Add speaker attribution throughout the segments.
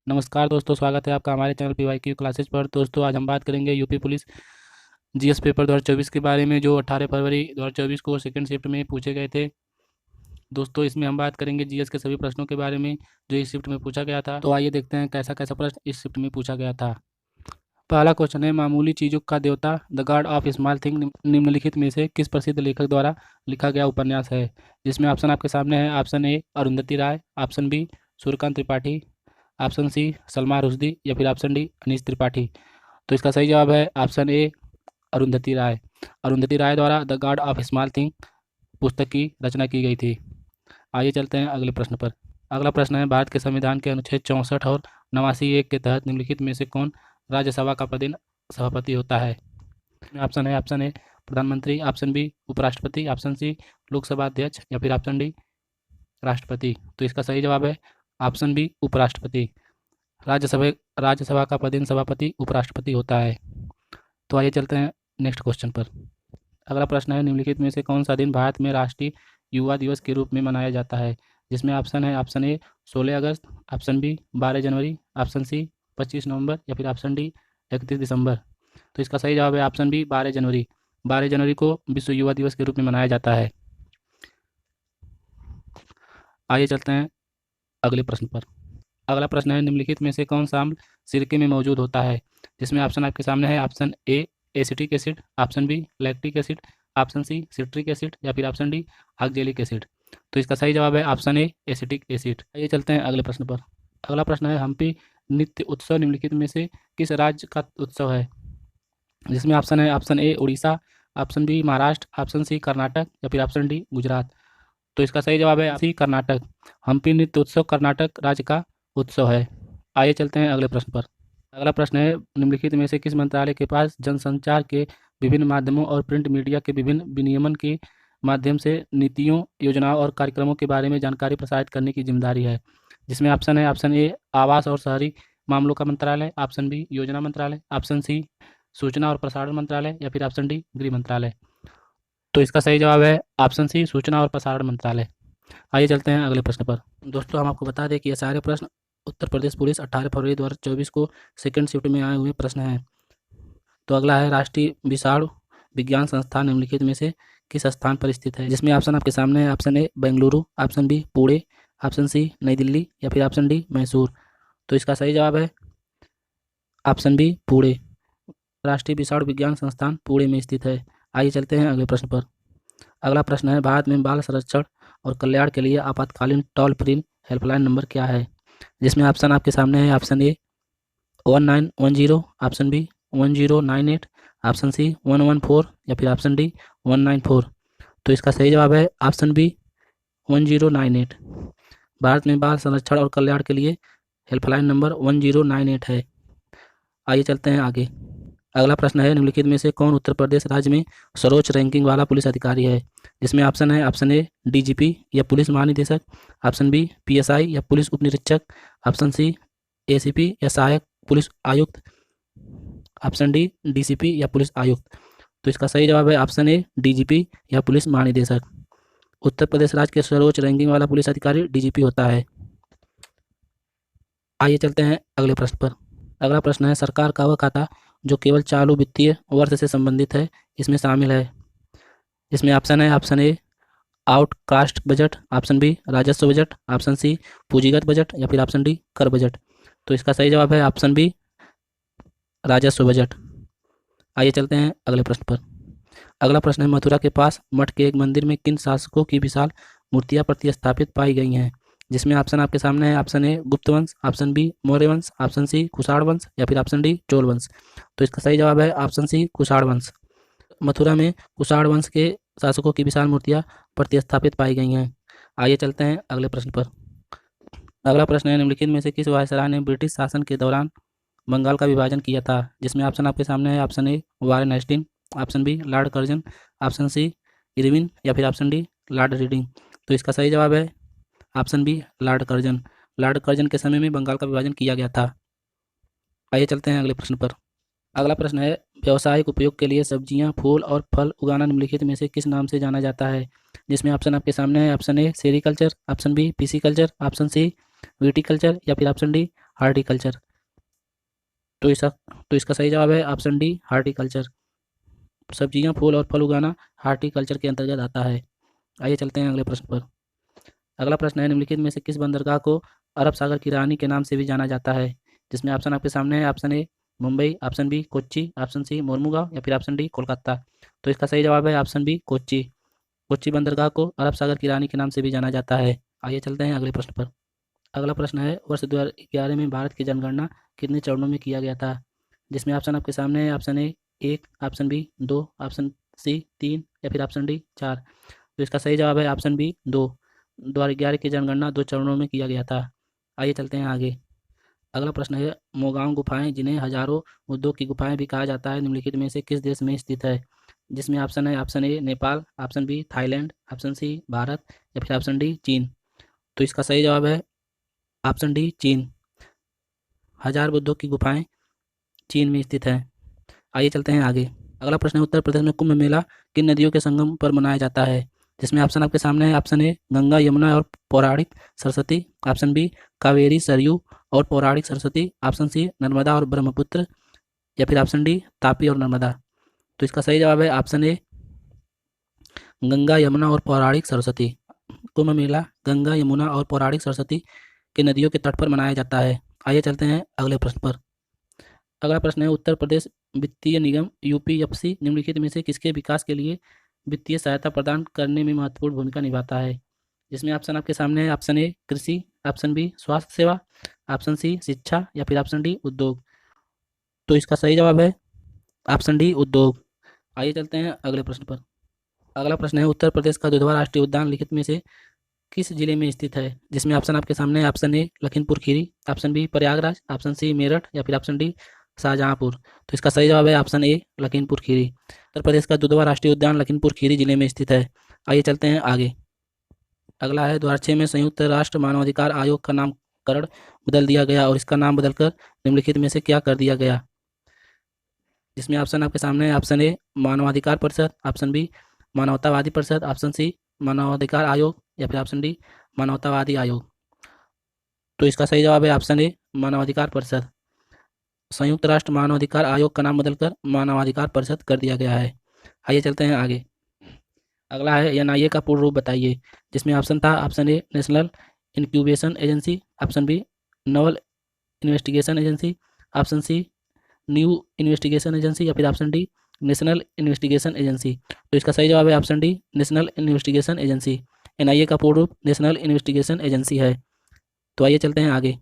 Speaker 1: नमस्कार दोस्तों, स्वागत है आपका हमारे चैनल PYQ क्लासेज पर। दोस्तों, आज हम बात करेंगे यूपी पुलिस जीएस पेपर 2024 के बारे में, जो 18 फरवरी 2024 को सेकंड शिफ्ट में पूछे गए थे। दोस्तों, इसमें हम बात करेंगे जीएस के सभी प्रश्नों के बारे में जो इस शिफ्ट में पूछा गया था। तो आइए देखते हैं कैसा कैसा प्रश्न इस शिफ्ट में पूछा गया था। पहला क्वेश्चन है, मामूली चीज़ों का देवता the God of small thing निम्नलिखित में से किस प्रसिद्ध लेखक द्वारा लिखा गया उपन्यास है? जिसमें ऑप्शन आपके सामने है। Option A Arundhati Roy, option B Suryakant Tripathi, option C Salma Rushdie या फिर ऑप्शन डी अनीश त्रिपाठी। तो इसका सही जवाब है ऑप्शन ए अरुंधति राय। अरुंधति राय द्वारा the God of small thing पुस्तक की रचना की गई थी। आइए चलते हैं अगले प्रश्न पर। अगला प्रश्न है, भारत के संविधान के अनुच्छेद 64 और 89(1) के तहत निम्नलिखित में से कौन राज्यसभा का प्रतिदिन सभापति होता है? ऑप्शन है। ऑप्शन ए प्रधानमंत्री, ऑप्शन बी उपराष्ट्रपति, ऑप्शन सी लोकसभा अध्यक्ष या फिर ऑप्शन डी राष्ट्रपति। तो इसका सही जवाब है ऑप्शन बी उपराष्ट्रपति। राज्यसभा राज्यसभा का प्रतिदिन सभापति उपराष्ट्रपति होता है। तो आइए चलते हैं नेक्स्ट क्वेश्चन पर। अगला प्रश्न है, निम्नलिखित में से कौन सा दिन भारत में राष्ट्रीय युवा दिवस के रूप में मनाया जाता है? जिसमें ऑप्शन है। ऑप्शन ए 16 अगस्त, ऑप्शन बी 12 जनवरी, ऑप्शन सी 25 नवंबर या फिर ऑप्शन डी 31 दिसंबर। तो इसका सही जवाब है ऑप्शन बी 12 जनवरी। 12 जनवरी को विश्व युवा दिवस के रूप में मनाया जाता है। आइए चलते हैं अगले प्रश्न पर। अगला प्रश्न है, निम्नलिखित में से कौन सा अम्ल सिरके में मौजूद होता है? जिसमें ऑप्शन आपके सामने है। Option A acetic acid, option B lactic acid, option C citric acid या फिर ऑप्शन डी ऑक्जेलिक एसिड। तो इसका सही जवाब है ऑप्शन ए एसिटिक एसिड। आइए चलते हैं अगले प्रश्न पर। अगला प्रश्न है, हम्पी नृत्य उत्सव निम्नलिखित में से किस राज्य का उत्सव है? जिसमें ऑप्शन है। Option A Orissa, option B Maharashtra, option C Karnataka या फिर ऑप्शन डी गुजरात। तो इसका सही जवाब है सी कर्नाटक। हम्पी नृत्य उत्सव कर्नाटक राज्य का उत्सव है। आइए चलते हैं अगले प्रश्न पर। अगला प्रश्न है, निम्नलिखित में से किस मंत्रालय के पास जनसंचार के विभिन्न माध्यमों और प्रिंट मीडिया के विभिन्न विनियमन के माध्यम से नीतियों, योजनाओं और कार्यक्रमों के बारे में जानकारी प्रसारित करने की जिम्मेदारी है? जिसमें ऑप्शन है। ऑप्शन ए आवास और शहरी मामलों का मंत्रालय, ऑप्शन बी योजना मंत्रालय, ऑप्शन सी सूचना और प्रसारण मंत्रालय या फिर ऑप्शन डी गृह मंत्रालय। तो इसका सही जवाब है ऑप्शन सी सूचना और प्रसारण मंत्रालय। आइए चलते हैं अगले प्रश्न पर। दोस्तों, हम आपको बता दें कि ये सारे प्रश्न उत्तर प्रदेश पुलिस 18 फरवरी 2024 को सेकंड शिफ्ट में आए हुए प्रश्न हैं। तो अगला है, राष्ट्रीय विषाणु विज्ञान संस्थान निम्नलिखित में से किस स्थान पर स्थित है? जिसमें ऑप्शन आपके सामने है। Option A Bengaluru, option B Pune, option C New Delhi या फिर ऑप्शन डी मैसूर। तो इसका सही जवाब है ऑप्शन बी पुणे। राष्ट्रीय विषाणु विज्ञान संस्थान पुणे में स्थित है। आइए चलते हैं अगले प्रश्न पर। अगला प्रश्न है, भारत में बाल संरक्षण और कल्याण के लिए आपातकालीन टोल फ्री हेल्पलाइन नंबर क्या है? जिसमें ऑप्शन आपके सामने है। Option A 1910, option B 1098, option C 114 या फिर ऑप्शन डी 194। तो इसका सही जवाब है ऑप्शन बी 1098। भारत में बाल संरक्षण और कल्याण के लिए हेल्पलाइन नंबर 1098 है। आइए चलते हैं आगे। अगला प्रश्न है, निम्नलिखित में से कौन उत्तर प्रदेश राज्य में सर्वोच्च रैंकिंग वाला पुलिस अधिकारी है? जिसमें ऑप्शन है। ऑप्शन ए डीजीपी या पुलिस महानिदेशक, ऑप्शन बी पीएसआई या पुलिस उपनिरीक्षक, ऑप्शन सी एसीपी या सहायक पुलिस आयुक्त, ऑप्शन डी डीसीपी या पुलिस आयुक्त। तो इसका सही जवाब है ऑप्शन ए डीजीपी या पुलिस महानिदेशक। उत्तर प्रदेश राज्य के सर्वोच्च रैंकिंग वाला पुलिस अधिकारी डीजीपी होता है। आइए चलते हैं अगले प्रश्न पर। अगला प्रश्न है, सरकार का वह खाता जो केवल चालू वित्तीय वर्ष से संबंधित है इसमें शामिल है? इसमें ऑप्शन है। Option A outcast budget, option B राजस्व बजट, ऑप्शन सी पूंजीगत बजट या फिर ऑप्शन डी कर बजट। तो इसका सही जवाब है ऑप्शन बी राजस्व बजट। आइए चलते हैं अगले प्रश्न पर। अगला प्रश्न है, मथुरा के पास मठ के एक मंदिर में किन शासकों की विशाल मूर्तियां प्रतिस्थापित पाई गई हैं? जिसमें ऑप्शन आपके सामने है। ऑप्शन ए गुप्त वंश, ऑप्शन बी मौर्य वंश, ऑप्शन सी कुषाण वंश या फिर ऑप्शन डी चोल वंश। तो इसका सही जवाब है ऑप्शन सी कुषाण वंश। मथुरा में कुषाण वंश के शासकों की विशाल मूर्तियां प्रतिस्थापित पाई गई हैं। आइए चलते हैं अगले प्रश्न पर। अगला प्रश्न है, निम्नलिखित में से किस वायसराय ने ब्रिटिश शासन के दौरान बंगाल का विभाजन किया था? जिसमें ऑप्शन आपके सामने है। Option A Warren Hasting, option B Lord Curzon, option C Irwin या फिर ऑप्शन डी लॉर्ड रीडिंग। तो इसका सही जवाब है option B Lord Curzon. Lord Curzon के समय में बंगाल का विभाजन किया गया था। आइए चलते हैं अगले प्रश्न पर। अगला प्रश्न है, व्यावसायिक उपयोग के लिए सब्जियां, फूल और फल उगाना निम्नलिखित में से किस नाम से जाना जाता है? जिसमें ऑप्शन आपके सामने है। Option A sericulture, option B pisciculture, option C viticulture या फिर ऑप्शन डी हार्टिकल्चर। तो इसका सही जवाब है ऑप्शन डी हार्टिकल्चर। सब्जियां, फूल और फल उगाना हार्टिकल्चर के अंतर्गत आता है। आइए चलते हैं अगले प्रश्न पर। अगला प्रश्न है, निम्नलिखित में से किस बंदरगाह को अरब सागर की रानी के नाम से भी जाना जाता है? जिसमें ऑप्शन आपके सामने है। Option A Mumbai, option B Kochi, option C Mormugao या फिर ऑप्शन डी कोलकाता। तो इसका सही जवाब है ऑप्शन बी कोच्चि। कोच्चि बंदरगाह को अरब सागर की रानी के नाम से भी जाना जाता है। आइए चलते हैं अगले प्रश्न पर। अगला प्रश्न है, वर्ष 2011 में भारत की जनगणना कितने चरणों में किया गया था? जिसमें ऑप्शन आपके सामने है। Option A 1, option B 2, option C 3 या फिर ऑप्शन डी 4। तो इसका सही जवाब है ऑप्शन बी 2। 2011 की जनगणना 2 चरणों में किया गया था। आइए चलते हैं आगे। अगला प्रश्न है, मोगांव गुफाएं, जिन्हें हजारों बुद्धों की गुफाएं भी कहा जाता है, निम्नलिखित में से किस देश में स्थित है? जिसमें ऑप्शन है। Option A Nepal, option B Thailand, option C Bharat या फिर ऑप्शन डी चीन। तो इसका सही जवाब है ऑप्शन डी चीन। हजार बुद्धों की गुफाएं चीन में स्थित है। आइए चलते हैं आगे। अगला प्रश्न है, उत्तर प्रदेश में कुंभ मेला किन नदियों के संगम पर मनाया जाता है? जिसमें ऑप्शन आपके सामने है। ऑप्शन ए गंगा यमुना और पौराणिक सरस्वती, ऑप्शन बी कावेरी सरयू और पौराणिक सरस्वती, ऑप्शन सी नर्मदा और ब्रह्मपुत्र या फिर ऑप्शन डी तापी और नर्मदा। तो इसका सही जवाब है ऑप्शन ए गंगा यमुना और पौराणिक सरस्वती। कुंभ मेला गंगा यमुना और पौराणिक सरस्वती के नदियों के तट पर मनाया जाता है। आइए चलते हैं अगले प्रश्न पर। अगला प्रश्न है, उत्तर प्रदेश वित्तीय निगम यूपीएफसी निम्नलिखित में से किसके विकास के लिए वित्तीय सहायता प्रदान करने में महत्वपूर्ण भूमिका निभाता है? जिसमें ऑप्शन आपके सामने है। ऑप्शन ए कृषि, ऑप्शन बी स्वास्थ्य सेवा, ऑप्शन सी शिक्षा या फिर ऑप्शन डी उद्योग। तो इसका सही जवाब है ऑप्शन डी उद्योग। आइए चलते हैं अगले प्रश्न पर। अगला प्रश्न है, उत्तर प्रदेश का दुधवा राष्ट्रीय उद्यान लिखित में से किस जिले में स्थित है? जिसमें ऑप्शन आपके सामने है। Option A Lakhimpur Kheri, option B Prayagraj, option C Meerut या फिर ऑप्शन डी शाहजहांपुर। तो इसका सही जवाब है ऑप्शन ए लखीमपुर खीरी। उत्तर प्रदेश का दुधवा राष्ट्रीय उद्यान लखीमपुर खीरी जिले में स्थित है। आइए चलते हैं आगे। अगला है, 2006 में संयुक्त राष्ट्र मानवाधिकार आयोग का नामकरण बदल दिया गया और इसका नाम बदलकर निम्नलिखित में से क्या कर दिया गया? जिसमें ऑप्शन आपके सामने है। ऑप्शन ए मानवाधिकार परिषद, ऑप्शन बी मानवतावादी परिषद, ऑप्शन सी मानवाधिकार आयोग या फिर ऑप्शन डी मानवतावादी आयोग। तो इसका सही जवाब है ऑप्शन ए मानवाधिकार परिषद। संयुक्त राष्ट्र मानवाधिकार आयोग का नाम बदलकर मानवाधिकार परिषद कर दिया गया है। आइए चलते हैं आगे। अगला है, एनआईए का पूर्ण रूप बताइए। जिसमें ऑप्शन था। Option A national incubation agency, option B novel investigation agency, option C new investigation agency या फिर option D national investigation agency. तो इसका सही जवाब है option D national investigation agency. NIA का पूर्ण रूप नेशनल इन्वेस्टिगेशन एजेंसी है। तो आइए चलते हैं आगे।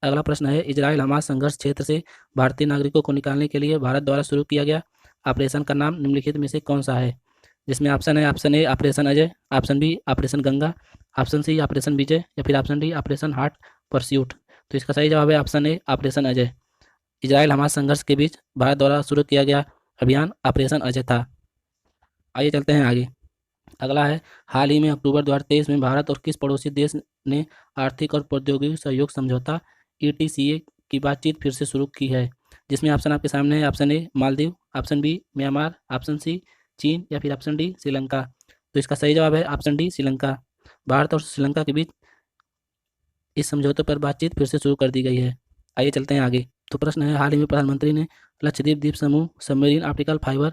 Speaker 1: अगला प्रश्न है, इजराइल हमास संघर्ष क्षेत्र से भारतीय नागरिकों को निकालने के लिए भारत द्वारा शुरू किया गया ऑपरेशन का नाम निम्नलिखित में से कौन सा है? जिसमें ऑप्शन है। Option A operation Ajay, option B operation Ganga, option C operation Vijay या फिर option D operation heart pursuit. तो इसका सही जवाब है option A operation Ajay. Israel Hamas संघर्ष के बीच भारत द्वारा शुरू किया गया अभियान ऑपरेशन अजय था। आइए चलते हैं आगे। अगला है, हाल ही में अक्टूबर 2023 में भारत और किस पड़ोसी देश ने आर्थिक और प्रौद्योगिकी सहयोग समझौता ETCA की बातचीत फिर से शुरू की है? जिसमें ऑप्शन आपके सामने है। Option A Maldives, option B Myanmar, option C चीन या फिर ऑप्शन डी श्रीलंका। तो इसका सही जवाब है ऑप्शन डी श्रीलंका। भारत और श्रीलंका के बीच इस समझौते पर बातचीत फिर से शुरू कर दी गई है। आइए चलते हैं आगे। तो प्रश्न है, हाल ही में प्रधानमंत्री ने लक्षद्वीप द्वीप समूह सबमरीन ऑप्टिकल फाइबर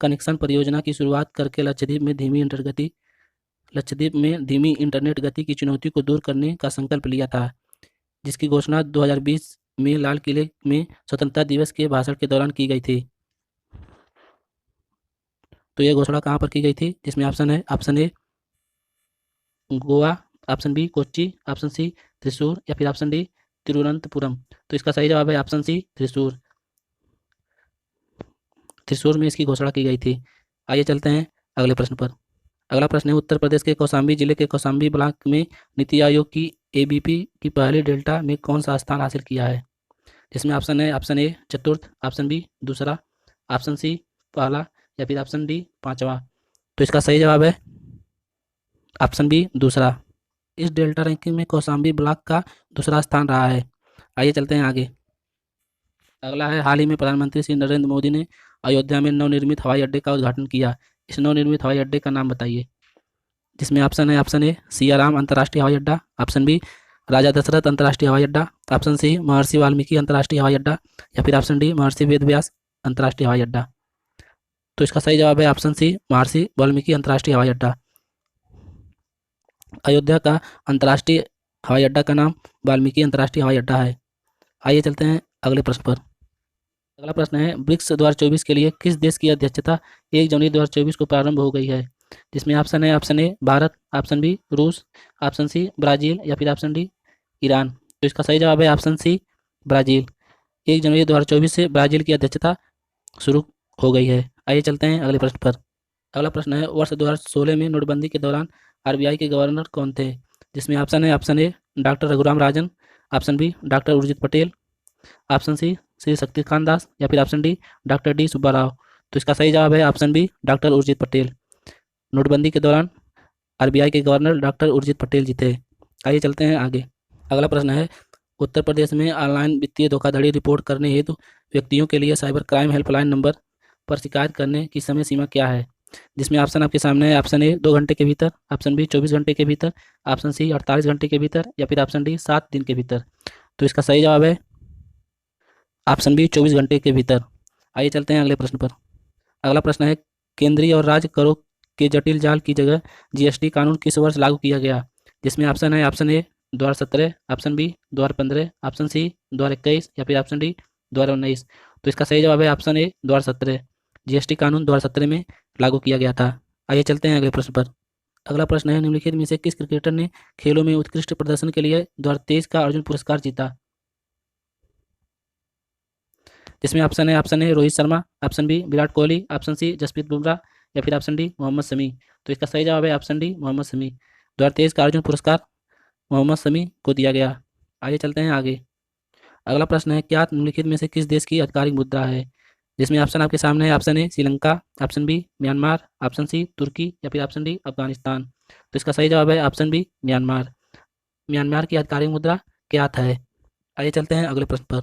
Speaker 1: कनेक्शन परियोजना की शुरुआत करके लक्षद्वीप में धीमी इंटरनेट गति की चुनौती को दूर करने का संकल्प लिया था, जिसकी घोषणा 2020 में लाल किले में स्वतंत्रता दिवस के भाषण के दौरान की गई थी। तो यह घोषणा कहाँ पर की गई थी? जिसमें ऑप्शन है। Option A Goa, option B Kochi, option C Thrissur या फिर ऑप्शन डी तिरुवनंतपुरम। तो इसका सही जवाब है ऑप्शन सी त्रिशूर। त्रिशूर में इसकी घोषणा की गई थी। आइए चलते हैं अगले प्रश्न पर। अगला प्रश्न है, उत्तर प्रदेश के कौशाम्बी जिले के कौशाम्बी ब्लॉक में नीति आयोग की ABP की पहली डेल्टा में कौन सा स्थान हासिल किया है? जिसमें ऑप्शन है। ऑप्शन ए चतुर्थ, ऑप्शन बी दूसरा, ऑप्शन सी पहला या फिर ऑप्शन डी पांचवा। तो इसका सही जवाब है ऑप्शन बी दूसरा। इस डेल्टा रैंकिंग में कौशाम्बी ब्लॉक का दूसरा स्थान रहा है। आइए चलते हैं आगे। अगला है, हाल ही में प्रधानमंत्री श्री नरेंद्र मोदी ने अयोध्या में नवनिर्मित हवाई अड्डे का उद्घाटन किया। इस नवनिर्मित हवाई अड्डे का नाम बताइए। जिसमें ऑप्शन है। ऑप्शन ए सियाराम अंतर्राष्ट्रीय हवाई अड्डा, ऑप्शन बी राजा दशरथ अंतर्राष्ट्रीय हवाई अड्डा, ऑप्शन सी महर्षि वाल्मीकि अंतर्राष्ट्रीय हवाई अड्डा, या फिर ऑप्शन डी महर्षि वेदव्यास अंतर्राष्ट्रीय हवाई अड्डा। तो इसका सही जवाब है ऑप्शन सी महर्षि वाल्मीकि अंतर्राष्ट्रीय हवाई अड्डा। अयोध्या का अंतर्राष्ट्रीय हवाई अड्डा का नाम वाल्मीकि अंतर्राष्ट्रीय हवाई अड्डा है। आइए चलते हैं अगले प्रश्न पर। अगला प्रश्न है ब्रिक्स 2024 के लिए किस देश की अध्यक्षता 1 जनवरी 2024 को प्रारंभ हो गई है? जिसमें ऑप्शन है option A Bharat, option B रूस, ऑप्शन सी ब्राज़ील, या फिर ऑप्शन डी ईरान। तो इसका सही जवाब है ऑप्शन सी ब्राज़ील। 1 जनवरी 2024 से ब्राज़ील की अध्यक्षता शुरू हो गई है। आइए चलते हैं अगले प्रश्न पर। अगला प्रश्न है वर्ष 2016 में नोटबंदी के दौरान आरबीआई के गवर्नर कौन थे? जिसमें ऑप्शन है option A doctor Raghuram Rajan, option B doctor Urjit Patel, option C Shri Shaktikanta Das, या फिर option D doctor D Subba Rao. तो इसका सही जवाब है option B doctor Urjit Patel. नोटबंदी के दौरान आरबीआई के गवर्नर डॉक्टर उर्जित पटेल जी थे। आइए चलते हैं आगे। अगला प्रश्न है उत्तर प्रदेश में ऑनलाइन वित्तीय धोखाधड़ी रिपोर्ट करने हेतु व्यक्तियों के लिए साइबर क्राइम हेल्पलाइन नंबर पर शिकायत करने की समय सीमा क्या है? जिसमें ऑप्शन आपके सामने है ऑप्शन ए 2 घंटे के भीतर, ऑप्शन बी 24 घंटे के भीतर, ऑप्शन सी 48 घंटे के भीतर, या फिर ऑप्शन डी 7 दिन के भीतर। तो इसका सही जवाब है ऑप्शन बी 24 घंटे के भीतर। आइए चलते हैं अगले प्रश्न पर। अगला प्रश्न है केंद्रीय और राज्य करों के जटिल जाल की जगह जीएसटी कानून किस वर्ष लागू किया गया? जिसमें ऑप्शन है option A 2017, option B 2015, option C 2021, या फिर ऑप्शन डी 2019। तो इसका सही जवाब है ऑप्शन ए 2017। जीएसटी कानून 2017 में लागू किया गया था। आइए चलते हैं अगले प्रश्न पर। अगला प्रश्न है निम्नलिखित में से किस क्रिकेटर ने खेलों में उत्कृष्ट प्रदर्शन के लिए 2023 का अर्जुन पुरस्कार जीता? जिसमें ऑप्शन है option A Rohit Sharma, option B Virat Kohli, option C Jasprit Bumrah, या फिर ऑप्शन डी मोहम्मद शमी। तो इसका सही जवाब है ऑप्शन डी मोहम्मद शमी। 2023 का अर्जुन पुरस्कार मोहम्मद शमी को दिया गया। आगे चलते हैं आगे। अगला प्रश्न है क्या निम्नलिखित में से किस देश की आधिकारिक मुद्रा है? जिसमें ऑप्शन आपके सामने है option A Sri Lanka, option B Myanmar, option C तुर्की, या फिर ऑप्शन डी अफगानिस्तान। तो इसका सही जवाब है ऑप्शन बी म्यांमार। म्यांमार की आधिकारिक मुद्रा क्या है? आइए चलते हैं अगले प्रश्न पर।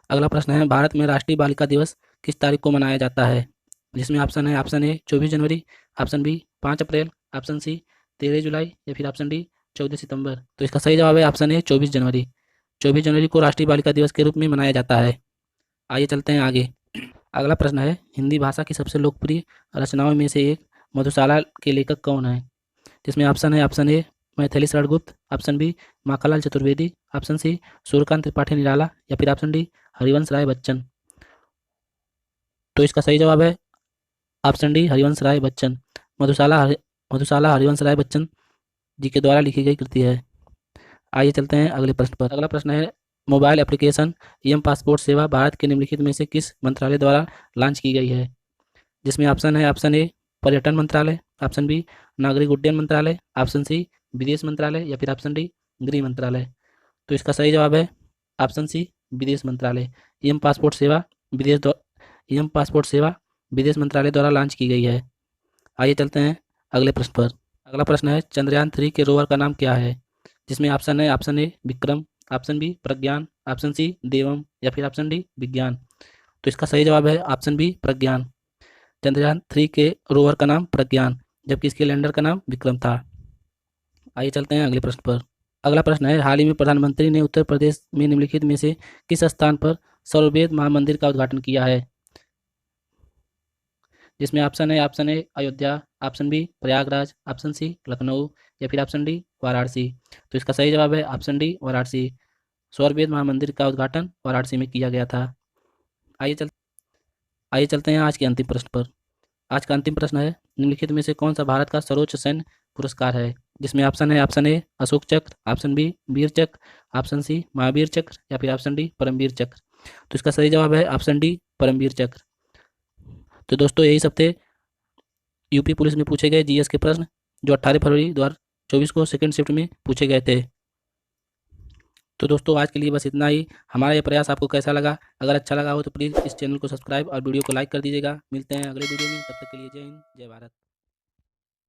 Speaker 1: अगला प्रश्न है भारत में राष्ट्रीय बालिका दिवस किस तारीख को मनाया जाता है? जिसमें ऑप्शन है ऑप्शन ए 24 जनवरी, ऑप्शन बी 5 अप्रैल, ऑप्शन सी 13 जुलाई, या फिर ऑप्शन डी 14 सितंबर। तो इसका सही जवाब है ऑप्शन ए 24 जनवरी। 24 जनवरी को राष्ट्रीय बालिका दिवस के रूप में मनाया जाता है। आइए चलते हैं आगे। अगला प्रश्न है हिंदी भाषा की सबसे लोकप्रिय रचनाओं में से एक मधुशाला के लेखक कौन है? जिसमें ऑप्शन है ऑप्शन ए Maithili Sharan Gupt, option B Makhanlal Chaturvedi, option C Suryakant Tripathi Nirala, या फिर ऑप्शन डी हरिवंश राय बच्चन। तो इसका सही जवाब है ऑप्शन डी हरिवंश राय बच्चन। मधुशाला हरिवंश राय बच्चन जी के द्वारा लिखी गई कृति है। आइए चलते हैं अगले प्रश्न पर। अगला प्रश्न है मोबाइल एप्लीकेशन एम पासपोर्ट सेवा भारत के निम्नलिखित में से किस मंत्रालय द्वारा लॉन्च की गई है? जिसमें ऑप्शन है ऑप्शन ए पर्यटन मंत्रालय, ऑप्शन बी नागरिक उड्डयन मंत्रालय, ऑप्शन सी विदेश मंत्रालय, या फिर ऑप्शन डी गृह मंत्रालय। तो इसका सही जवाब है ऑप्शन सी विदेश मंत्रालय। एम पासपोर्ट सेवा विदेश मंत्रालय द्वारा लॉन्च की गई है। आइए चलते हैं अगले प्रश्न पर। अगला प्रश्न है चंद्रयान 3 के रोवर का नाम क्या है? जिसमें ऑप्शन है option A Vikram, option B Pragyan, option C Devam, या फिर ऑप्शन डी विज्ञान। तो इसका सही जवाब है ऑप्शन बी प्रज्ञान। चंद्रयान 3 के रोवर का नाम प्रज्ञान, जबकि इसके लैंडर का नाम विक्रम था। आइए चलते हैं अगले प्रश्न पर। अगला प्रश्न है हाल ही में प्रधानमंत्री ने उत्तर प्रदेश में निम्नलिखित में से किस स्थान पर सर्ववेद महामंदिर का उद्घाटन किया है? जिसमें ऑप्शन है option A Ayodhya, option B Prayagraj, option C Lucknow, या फिर ऑप्शन डी वाराणसी। तो इसका सही जवाब है ऑप्शन डी वाराणसी। सर्ववेद महामंदिर का उद्घाटन वाराणसी में किया गया था। आइए चलते हैं आज के अंतिम प्रश्न पर। आज का अंतिम प्रश्न है निम्नलिखित में से कौन सा भारत का सर्वोच्च सैन्य पुरस्कार है? जिसमें ऑप्शन है ऑप्शन ए अशोक चक्र, ऑप्शन बी वीर चक्र, ऑप्शन सी महावीर चक्र, या फिर ऑप्शन डी परमवीर चक्र। तो इसका सही जवाब है ऑप्शन डी परमवीर चक्र। तो दोस्तों यही सब थे यूपी पुलिस में पूछे गए जीएस के प्रश्न जो 18 फरवरी 2024 को सेकंड शिफ्ट में पूछे गए थे। तो दोस्तों आज के लिए बस इतना ही। हमारा ये प्रयास आपको कैसा लगा? अगर अच्छा लगा हो तो प्लीज़ इस चैनल को सब्सक्राइब और वीडियो को लाइक कर दीजिएगा। मिलते हैं अगले वीडियो में, तब तक के लिए जय हिंद जय भारत।